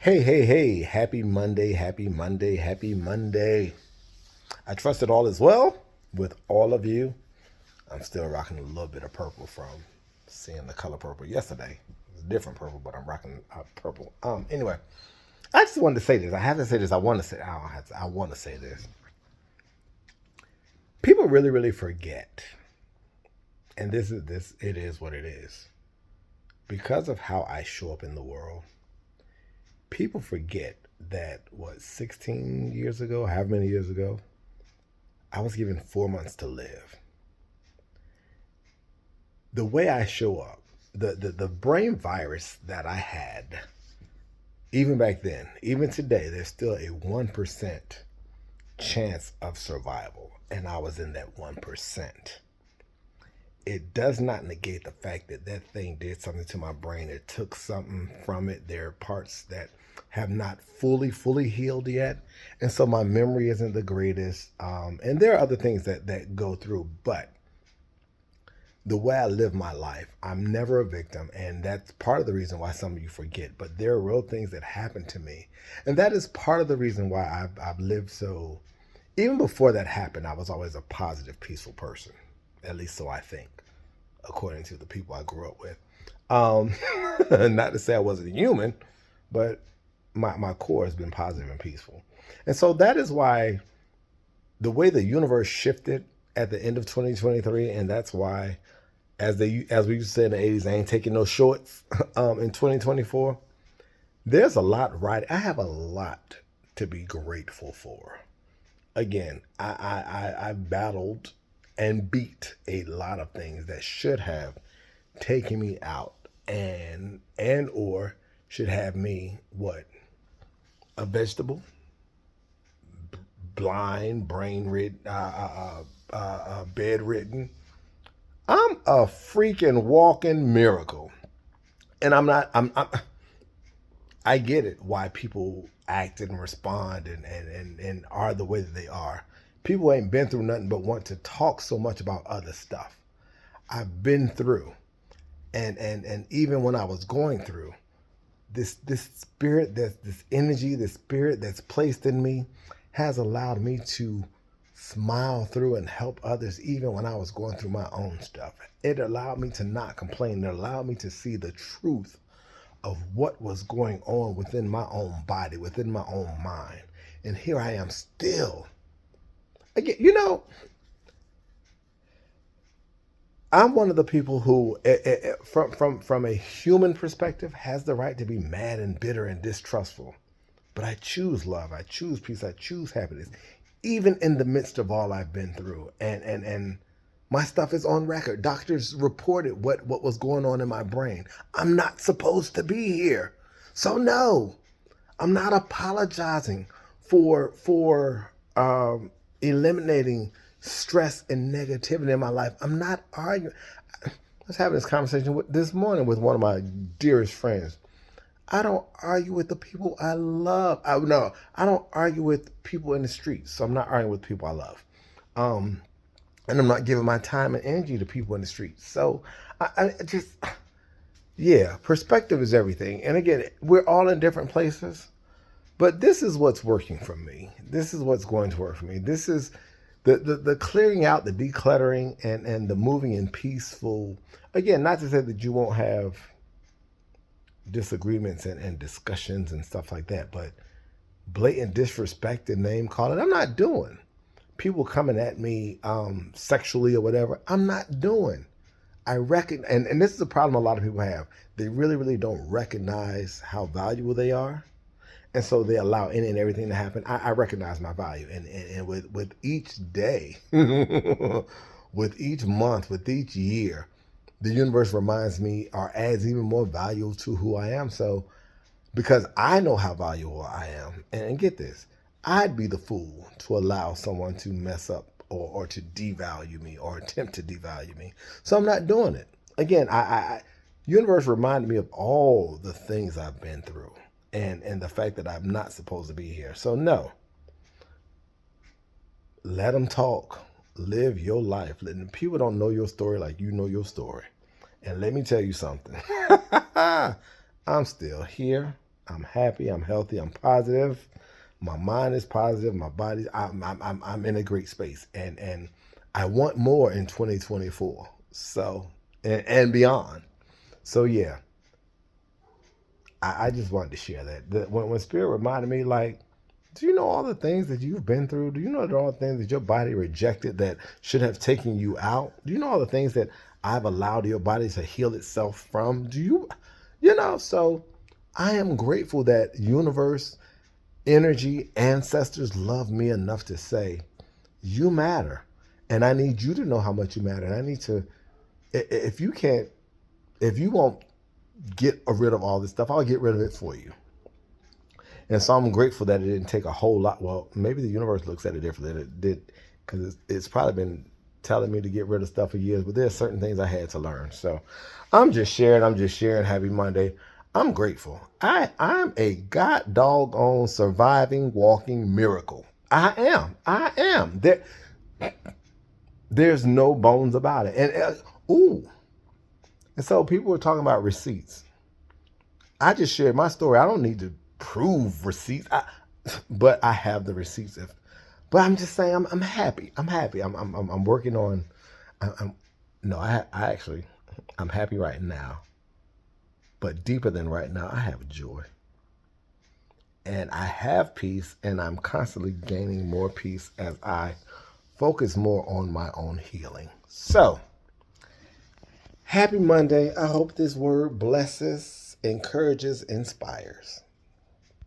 Hey, hey, hey, happy Monday, happy Monday, happy Monday. I trust it all is well with all of you. I'm still rocking a little bit of purple from seeing the color purple yesterday. It was a different purple, but I'm rocking purple. Anyway, I just wanted to say this. I have to say this. I want to say. I don't have to. I want to say this. People really, really forget, and this. It is what it is. Because of how I show up in the world, people forget that 16 years ago, how many years ago, I was given 4 months to live. The way I show up, the brain virus that I had, even back then, even today, there's still a 1% chance of survival. And I was in that 1%. It does not negate the fact that that thing did something to my brain. It took something from it. There are parts that have not fully healed yet, and so my memory isn't the greatest. And there are other things that go through, but the way I live my life, I'm never a victim, and that's part of the reason why some of you forget. But there are real things that happen to me, and that is part of the reason why I've lived so. Even before that happened, I was always a positive, peaceful person. At least so I think, according to the people I grew up with. Um, Not to say I wasn't human, but my core has been positive and peaceful. And so that is why the way the universe shifted at the end of 2023, and that's why, as we used to say in the 80s, I ain't taking no shorts in 2024. There's a lot right. I have a lot to be grateful for. Again, I battled and beat a lot of things that should have taken me out and or should have me what, a vegetable, blind, brain rid, bedridden. I'm a freaking walking miracle, and I'm not. I get it why people act and respond and are the way that they are. People ain't been through nothing but want to talk so much about other stuff. I've been through, and even when I was going through, this spirit, this energy, this spirit that's placed in me has allowed me to smile through and help others even when I was going through my own stuff. It allowed me to not complain. It allowed me to see the truth of what was going on within my own body, within my own mind. And here I am still. Again, I'm one of the people who, from a human perspective, has the right to be mad and bitter and distrustful. But I choose love. I choose peace. I choose happiness, even in the midst of all I've been through. And my stuff is on record. Doctors reported what was going on in my brain. I'm not supposed to be here, so no, I'm not apologizing for eliminating stress and negativity in my life. I'm not arguing. I was having this conversation this morning with one of my dearest friends. I don't argue with the people I love. No, I don't argue with people in the streets. So I'm not arguing with people I love. Um, and I'm not giving my time and energy to people in the streets. So I just, yeah, perspective is everything. And again, we're all in different places. But this is what's working for me. This is what's going to work for me. This is the clearing out, the decluttering, and the moving in peaceful. Again, not to say that you won't have disagreements and discussions and stuff like that, but blatant disrespect and name calling, I'm not doing. People coming at me sexually or whatever, I'm not doing. I reckon, and this is a problem a lot of people have. They really, really don't recognize how valuable they are. And so they allow any and everything to happen. I recognize my value. And with each day, with each month, with each year, the universe reminds me or adds even more value to who I am. So because I know how valuable I am, and get this, I'd be the fool to allow someone to mess up or to devalue me or attempt to devalue me. So I'm not doing it. Again, universe reminded me of all the things I've been through and the fact that I'm not supposed to be here. So no, let them talk. Live your life. People don't know your story like you know your story. And let me tell you something. I'm still here. I'm happy. I'm healthy. I'm positive. My mind is positive. My body. I'm in a great space, and I want more in 2024. So and beyond. So yeah, I just wanted to share that. When Spirit reminded me, like, do you know all the things that you've been through? Do you know all the things that your body rejected that should have taken you out? Do you know all the things that I've allowed your body to heal itself from? Do you, so I am grateful that universe, energy, ancestors love me enough to say, you matter. And I need you to know how much you matter. And I need to, if you can't, if you won't get rid of all this stuff, I'll get rid of it for you. And so I'm grateful that it didn't take a whole lot. Well, maybe the universe looks at it differently than it did, because it's probably been telling me to get rid of stuff for years, but there's certain things I had to learn. So I'm just sharing. Happy Monday. I'm grateful. I'm a god doggone surviving, walking miracle. I am. There's no bones about it. And so people were talking about receipts. I just shared my story. I don't need to prove receipts, but I have the receipts. But I'm just saying, I'm happy. I'm happy. I'm working on. I actually, I'm happy right now. But deeper than right now, I have joy, and I have peace, and I'm constantly gaining more peace as I focus more on my own healing. So, happy Monday. I hope this word blesses, encourages, inspires.